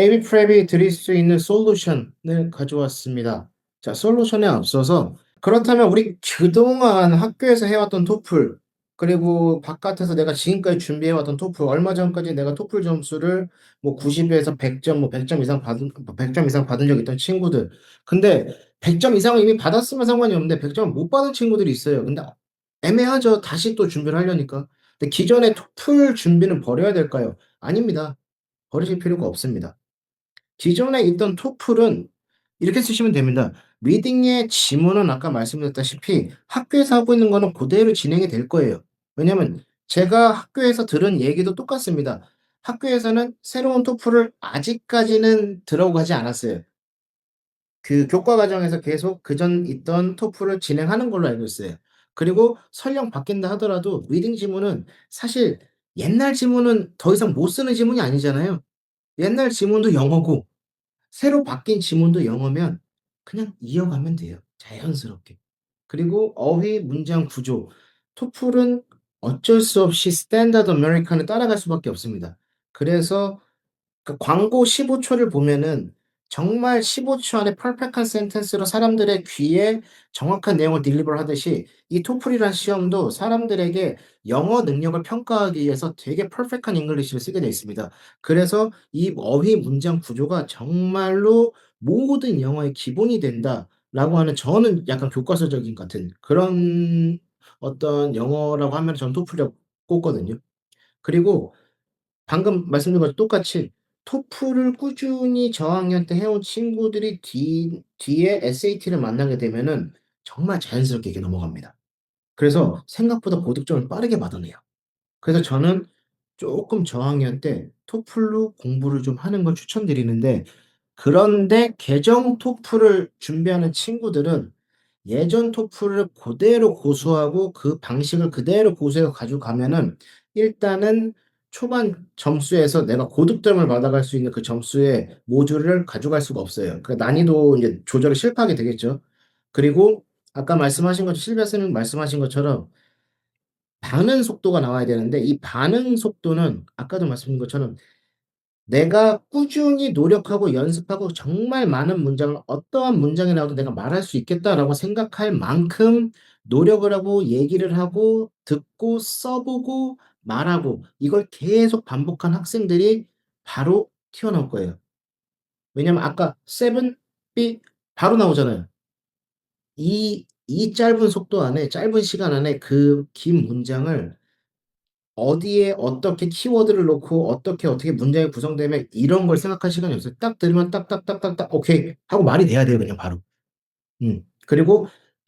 에이비 프랩이 드릴 수 있는 솔루션을 가져왔습니다. 자, 솔루션에 앞서서 그렇다면 우리 그동안 학교에서 해왔던 토플, 그리고 바깥에서 내가 지금까지 준비해왔던 토플, 얼마 전까지 내가 토플 점수를 뭐 90에서 100점, 뭐 100점 이상 받은, 100점 이상 받은 적 있던 친구들. 근데 100점 이상을 이미 받았으면 상관이 없는데 100점을 못 받은 친구들이 있어요. 근데 애매하죠. 다시 또 준비를 하려니까. 근데 기존의 토플 준비는 버려야 될까요? 아닙니다. 버리실 필요가 없습니다. 기존에 있던 토플은 이렇게 쓰시면 됩니다. 리딩의 지문은 아까 말씀드렸다시피 학교에서 하고 있는 거는 그대로 진행이 될 거예요. 왜냐면 제가 학교에서 들은 얘기도 똑같습니다. 학교에서는 새로운 토플을 아직까지는 들어가지 않았어요. 그 교과 과정에서 계속 그전 있던 토플을 진행하는 걸로 알고 있어요. 그리고 설령 바뀐다 하더라도 리딩 지문은 사실 옛날 지문은 더 이상 못 쓰는 지문이 아니잖아요. 옛날 지문도 영어고 새로 바뀐 지문도 영어면 그냥 이어가면 돼요, 자연스럽게. 그리고 어휘, 문장 구조. 토플은 어쩔 수 없이 스탠다드 아메리칸을 따라갈 수밖에 없습니다. 그래서 그 광고 15 초를 보면은 정말 15초 안에 퍼펙트한 센텐스로 사람들의 귀에 정확한 내용을 딜리버 하듯이 이 토플이란 시험도 사람들에게 영어 능력을 평가하기 위해서 되게 퍼펙트한 잉글리시를 쓰게 되어 있습니다. 그래서 이 어휘 문장 구조가 정말로 모든 영어의 기본이 된다라고 하는 저는 약간 교과서적인 같은 그런 어떤 영어라고 하면 전 토플이라고 꼽거든요. 그리고 방금 말씀드린 것과 똑같이 토플을 꾸준히 저학년 때 해온 친구들이 뒤에 SAT를 만나게 되면은 정말 자연스럽게 이게 넘어갑니다. 그래서 생각보다 고득점을 빠르게 받아내요. 그래서 저는 쪼끔 저학년 때 토플로 공부를 좀 하는 걸 추천드리는데, 그런데 개정 토플을 준비하는 친구들은 예전 토플을 고대로 고수하고 그 방식을 그대로 고수해서 가지고 가면은 일단은 초반 점수에서 내가 고득점을 받아갈 수 있는 그 점수의 모듈을 가져갈 수가 없어요. 그 난이도 인제 조절을 실패하게 되겠죠. 그리고 아까 말씀하신 것처럼 실비아 선생님 말씀하신 것처럼 반응 속도가 나와야 되는데 이 반응 속도는 아까도 말씀드린 것처럼 내가 꾸준히 노력하고 연습하고 정말 많은 문장을 '어떠한 문장이 나와도 내가 말할 수 있겠다.'라고 생각할 만큼 노력을 하고 얘기를 하고 듣고 써 보고 말하고 이걸 계속 반복한 학생들이 바로 튀어나올 거예요. 왜냐면 아까 seven b 바로 나오잖아요. 이 짧은 속도 안에 짧은 시간 안에 그 긴 문장을 어디에 어떻게 키워드를 넣고 어떻게 문장이 구성되면 이런 걸 생각할 시간이 없어요. 딱 들으면 딱딱딱딱딱 오케이 하고 말이 돼야 돼요 그냥 바로. 그리고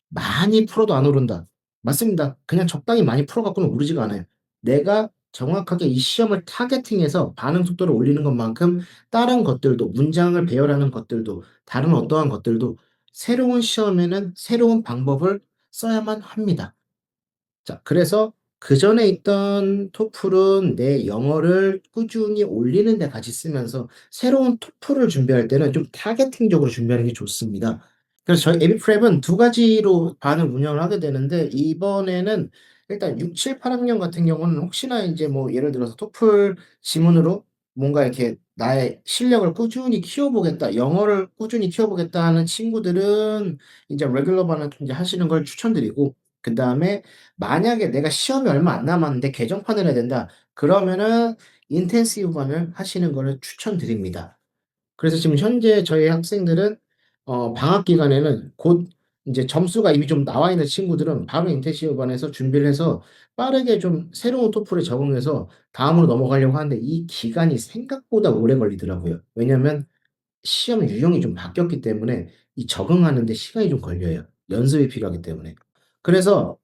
많이 풀어도 안 오른다. 맞습니다. 그냥 적당히 많이 풀어 갖고는 오르지가 않아요. 내가 정확하게 이 시험을 타겟팅해서 반응 속도를 올리는 것만큼 다른 것들도 문장을 배열하는 것들도 다른 어떠한 것들도 새로운 시험에는 새로운 방법을 써야만 합니다. 자, 그래서 그전에 있던 토플은 내 영어를 꾸준히 올리는 데 같이 쓰면서 새로운 토플을 준비할 때는 좀 타겟팅적으로 준비하는 게 좋습니다. 그래서 저희 에비프랩은 두 가지로 반을 운영을 하게 되는데 이번에는 일단 6, 7, 8 학년 같은 경우는 혹시나 인제 뭐 예를 들어서 토플 지문으로 뭔가 이렇게 '나의 실력을 꾸준히 키워보겠다. 영어를 꾸준히 키워보겠다.' 하는 친구들은 인제 레귤러 반을 인제 하시는 걸 추천드리고, 그다음에 만약에 내가 시험이 얼마 안 남았는데 개정판을 해야 된다. 그러면은 인텐시브 반을 하시는 거를 추천드립니다. 그래서 지금 현재 저희 학생들은 방학 기간에는 곧 인제 점수가 이미 좀 나와 있는 친구들은 바로 인텐시브 반에서 준비를 해서 빠르게 좀 새로운 토플에 적응해서 다음으로 넘어가려고 하는데 이 기간이 생각보다 오래 걸리더라고요. 왜냐면 시험 유형이 좀 바뀌었기 때문에 이 적응하는 데 시간이 좀 걸려요, 연습이 필요하기 때문에. 그래서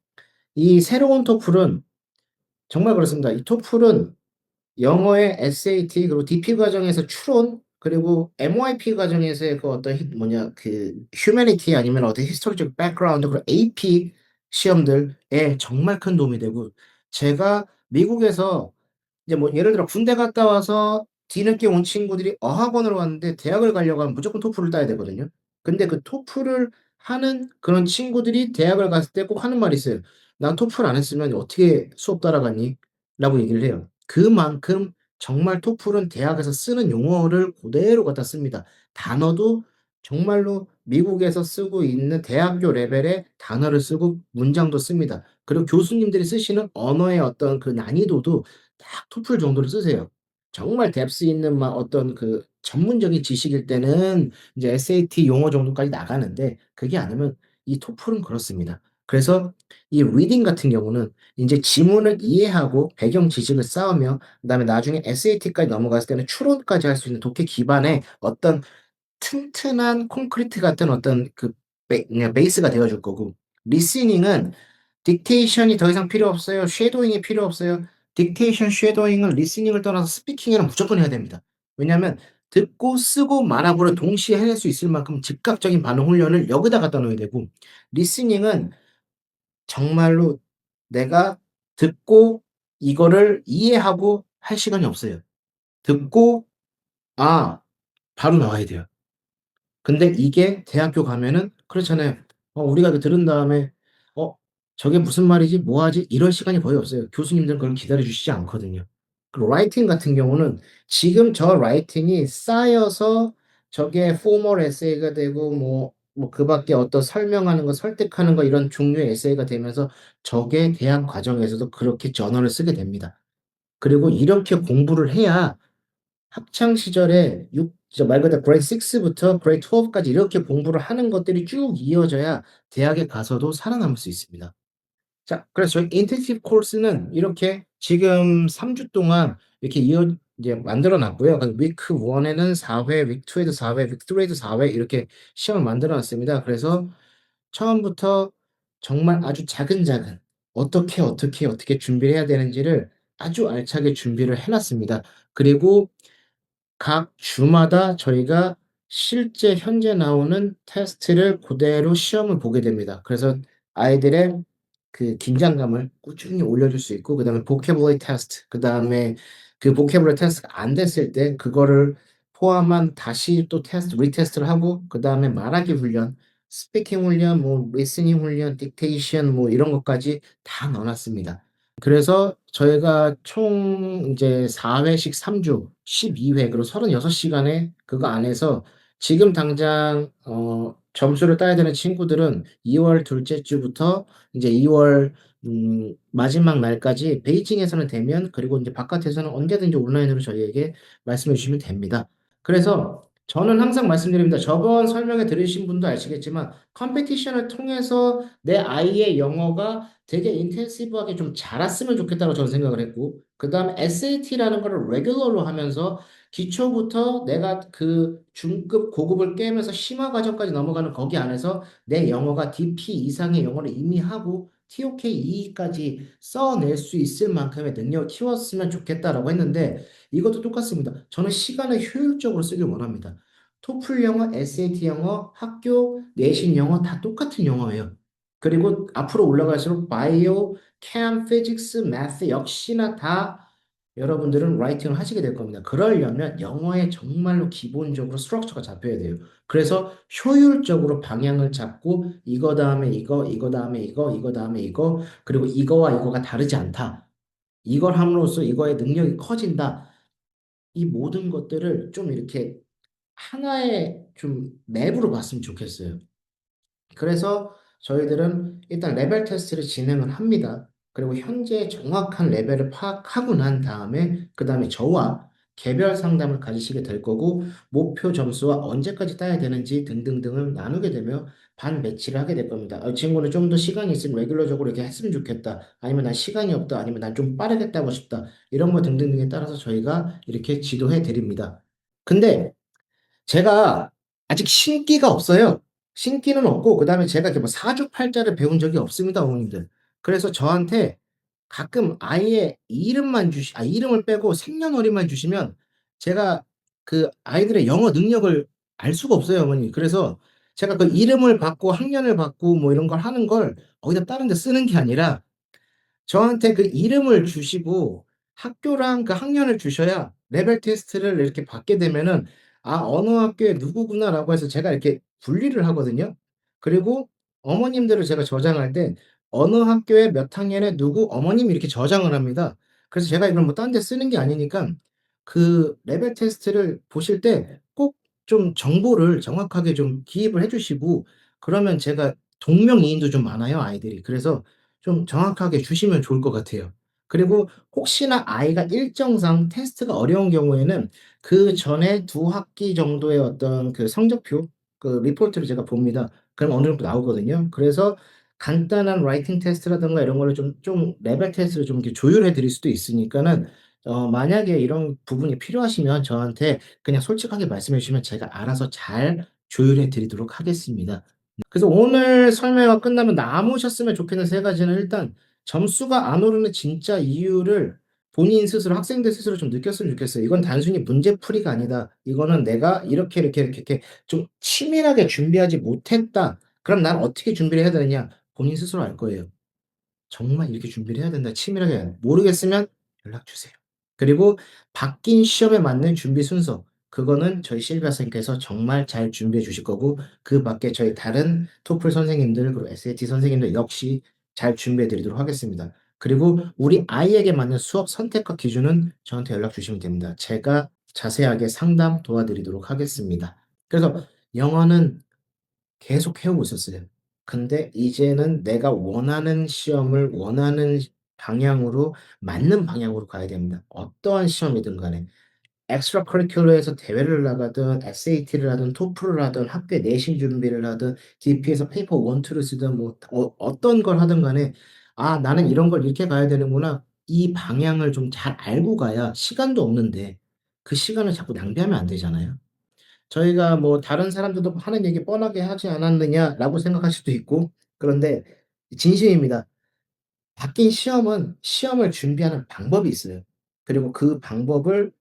이 새로운 토플은 정말 그렇습니다. 이 토플은 영어의 SAT 그리고 DP 과정에서 추론 그리고 MYP 과정에서의 그 어떤 그 휴머니티 아니면 어떤 히스토리적 백그라운드 그리고 AP 시험들에 정말 큰 도움이 되고, 제가 미국에서 이제 뭐 예를 들어 군대 갔다 와서 뒤늦게 온 친구들이 어학원으로 왔는데 대학을 가려고 하면 무조건 토플을 따야 되거든요. 근데 그 토플을 하는 그런 친구들이 대학을 갔을 때 꼭 하는 말이 있어요. "난 토플 안 했으면 어떻게 수업 따라갔니?" 라고 얘기를 해요. 그만큼 정말 토플은 대학에서 쓰는 용어를 고대로 갖다 씁니다. 단어도 정말로 미국에서 쓰고 있는 대학교 레벨의 단어를 쓰고 문장도 씁니다. 그리고 교수님들이 쓰시는 언어의 어떤 그 난이도도 딱 토플 정도로 쓰세요. 정말 뎁스 있는 막 어떤 그 전문적인 지식일 때는 이제 SAT 용어 정도까지 나가는데 그게 아니면 이 토플은 그렇습니다. 그래서 이 리딩 같은 경우는 인제 지문을 이해하고 배경 지식을 쌓으며 그다음에 나중에 SAT까지 넘어갔을 때는 추론까지 할 수 있는 독해 기반의 어떤 튼튼한 콘크리트 같은 어떤 그 그냥 베이스가 되어 줄 거고, 리스닝은 딕테이션이 더 이상 필요 없어요. 쉐도잉이 필요 없어요. 딕테이션, 쉐도잉은 리스닝을 떠나서 스피킹에는 무조건 해야 됩니다. 왜냐하면 듣고 쓰고 말하고를 동시에 해낼 수 있을 만큼 즉각적인 반응 훈련을 여기다 갖다 놓아야 되고, 리스닝은 정말로 내가 듣고 이거를 이해하고 할 시간이 없어요. 듣고 아 바로 나와야 돼요. 근데 이게 대학교 가면은 그렇잖아요. 우리가 그 들은 다음에 '어 저게 무슨 말이지? 뭐 하지?' 이럴 시간이 거의 없어요. 교수님들은 그걸 기다려 주시지 않거든요. 그 라이팅 같은 경우는 지금 저 라이팅이 쌓여서 저게 포멀 에세이가 되고 뭐 그 밖에 어떤 설명하는 거 설득하는 거 이런 종류의 에세이가 되면서 저게 대학 과정에서도 그렇게 저널을 쓰게 됩니다. 그리고 이렇게 공부를 해야 학창 시절에 말 그대로 grade 6 부터 grade 12 까지 이렇게 공부를 하는 것들이 쭉 이어져야 대학에 가서도 살아남을 수 있습니다. 자, 그래서 저희 인텐시브 코र्스는 이렇게 지금 3주 동안 이렇게 이제 만들어 놨고요. 그 week 1 에는 4 회, week 2 에도 4 회, week 3 에도 4회 이렇게 시험을 만들어 놨습니다. 그래서 처음부터 정말 아주 자근자근 어떻게 준비를 해야 되는지를 아주 알차게 준비를 해 놨습니다. 그리고 각 주마다 저희가 실제 현재 나오는 테스트를 고대로 시험을 보게 됩니다. 그래서 아이들의 그 긴장감을 꾸준히 올려줄 수 있고, 그다음에 vocabulary 테스트, 그다음에 그 vocabulary 테스트가 안 됐을 때 그거를 포함한 다시 또 테스트 리테스트를 하고, 그다음에 말하기 훈련, 스피킹 훈련, 뭐 리스닝 훈련, 딕테이션 뭐 이런 것까지 다 넣어 놨습니다. 그래서 저희가 총 인제 4 회씩 3주 12회 그리고 36 시간의 그거 안에서 지금 당장 점수를 따야 되는 친구들은 2월 둘째 주부터 인제 2월 마지막 날까지 베이징에서는 되면, 그리고 인제 바깥에서는 언제든지 온라인으로 저희에게 말씀해 주시면 됩니다. 그래서 저는 항상 말씀드립니다. 저번 설명회 들으신 분도 아시겠지만 컴피티션을 통해서 내 아이의 영어가 되게 인텐시브하게 좀 자랐으면 좋겠다고 저는 생각을 했고, 그다음에 SAT라는 거를 레귤러로 하면서 기초부터 내가 그 중급, 고급을 깨면서 심화 과정까지 넘어가는 거기 안에서 내 영어가 DP 이상의 영어를 이미 하고 TOK 2까지 써낼 수 있을 만큼의 능력을 키웠으면 좋겠다라고 했는데, 이것도 똑같습니다. 저는 시간을 효율적으로 쓰길 원합니다. 토플 영어, SAT 영어, 학교 내신 영어 다 똑같은 영어예요. 그리고 앞으로 올라갈수록 바이오, 캠, 피직스, 매스 역시나 다 여러분들은 라이팅을 하시게 될 겁니다. 그러려면 영어에 정말로 기본적으로 스트럭처가 잡혀야 돼요. 그래서 효율적으로 방향을 잡고 이거 다음에 이거 다음에 이거 다음에 이거, 그리고 이거와 이거가 다르지 않다. 이걸 함으로써 이거의 능력이 커진다. 이 모든 것들을 좀 이렇게 하나의 좀 맵으로 봤으면 좋겠어요. 그래서 저희들은 일단 레벨 테스트를 진행을 합니다. 그리고 현재 정확한 레벨을 파악하고 난 다음에 그다음에 저와 개별 상담을 가지시게 될 거고, 목표 점수와 언제까지 따야 되는지 등등등을 나누게 되며 반 배치를 하게 될 겁니다. 친구는 좀 더 시간이 있으면 레귤러적으로 이렇게 했으면 좋겠다. 아니면 난 시간이 없다. 아니면 난 좀 빠르게 따고 싶다. 이런 거 등등등에 따라서 저희가 이렇게 지도해 드립니다. 근데 제가 아직 신기가 없어요. 신기는 없고, 그다음에 제가 이렇게 뭐 사주팔자를 배운 적이 없습니다, 어머님들. 그래서 저한테 가끔 아이의 이름을 빼고 생년월일만 주시면 제가 그 아이들의 영어 능력을 알 수가 없어요, 어머니. 그래서 제가 그 이름을 받고 학년을 받고 뭐 이런 걸 하는 걸 어디다 다른 데 쓰는 게 아니라 저한테 그 이름을 주시고 학교랑 그 학년을 주셔야 레벨 테스트를 이렇게 받게 되면은 '아 어느 학교의 누구구나.'라고 해서 제가 이렇게 분리를 하거든요. 그리고 어머님들을 제가 저장할 때 어느 학교의 몇 학년의 누구 어머님 이렇게 저장을 합니다. 그래서 제가 이걸 뭐 딴 데 쓰는 게 아니니까 그 레벨 테스트를 보실 때 꼭 좀 정보를 정확하게 좀 기입을 해 주시고, 그러면 제가 동명이인도 좀 많아요, 아이들이. 그래서 좀 정확하게 주시면 좋을 것 같아요. 그리고 혹시나 아이가 일정상 테스트가 어려운 경우에는 그전에 두 학기 정도의 어떤 그 성적표, 그 리포트를 제가 봅니다. 그럼 어느 정도 나오거든요. 그래서 간단한 라이팅 테스트라든가 이런 거를 좀 레벨 테스트를 좀 이렇게 조율해 드릴 수도 있으니까는, 만약에 이런 부분이 필요하시면 저한테 그냥 솔직하게 말씀해 주시면 제가 알아서 잘 조율해 드리도록 하겠습니다. 그래서 오늘 설명회가 끝나면 남으셨으면 좋겠는 세 가지는, 일단 점수가 안 오르는 진짜 이유를 본인 스스로, 학생들 스스로 좀 느꼈으면 좋겠어요. 이건 단순히 문제풀이가 아니다. 이거는 내가 이렇게 좀 치밀하게 준비하지 못했다. 그럼 난 어떻게 준비를 해야 되느냐? 본인 스스로 알 거예요. 정말 이렇게 준비를 해야 된다, 치밀하게. 모르겠으면 연락 주세요. 그리고 바뀐 시험에 맞는 준비 순서, 그거는 저희 실비아 선생님께서 정말 잘 준비해 주실 거고, 그 밖에 저희 다른 토플 선생님들, 그리고 SAT 선생님들 역시 잘 준비해 드리도록 하겠습니다. 그리고 우리 아이에게 맞는 수업 선택과 기준은 저한테 연락 주시면 됩니다. 제가 자세하게 상담 도와드리도록 하겠습니다. 그래서 영어는 계속 해오고 있었어요. 근데 이제는 내가 원하는 시험을 원하는 방향으로, 맞는 방향으로 가야 됩니다. 어떠한 시험이든 간에. 엑스트라 커리큘러에서 대회를 나가든 SAT를 하든 토플을 하든 학교에 내신 준비를 하든 DP에서 페이퍼 1, 2를 쓰든 뭐 어떤 걸 하든 간에 '아 나는 이런 걸 이렇게 가야 되는구나.' 이 방향을 좀 잘 알고 가야, 시간도 없는데 그 시간을 자꾸 낭비하면 안 되잖아요. 저희가 뭐 다른 사람들도 하는 얘기 뻔하게 하지 않았느냐라고 생각할 수도 있고, 그런데 진심입니다. 바뀐 시험은 시험을 준비하는 방법이 있어요. 그리고 그 방법을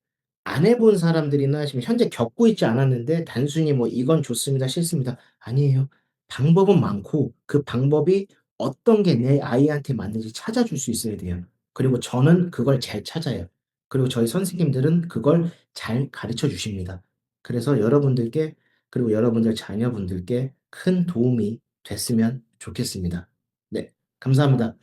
안 해본 사람들이나 지금 현재 겪고 있지 않았는데 단순히 뭐 "이건 좋습니다. 싫습니다." 아니에요. 방법은 많고 그 방법이 어떤 게 내 아이한테 맞는지 찾아줄 수 있어야 돼요. 그리고 저는 그걸 잘 찾아요. 그리고 저희 선생님들은 그걸 잘 가르쳐 주십니다. 그래서 여러분들께, 그리고 여러분들 자녀분들께 큰 도움이 됐으면 좋겠습니다. 네. 감사합니다.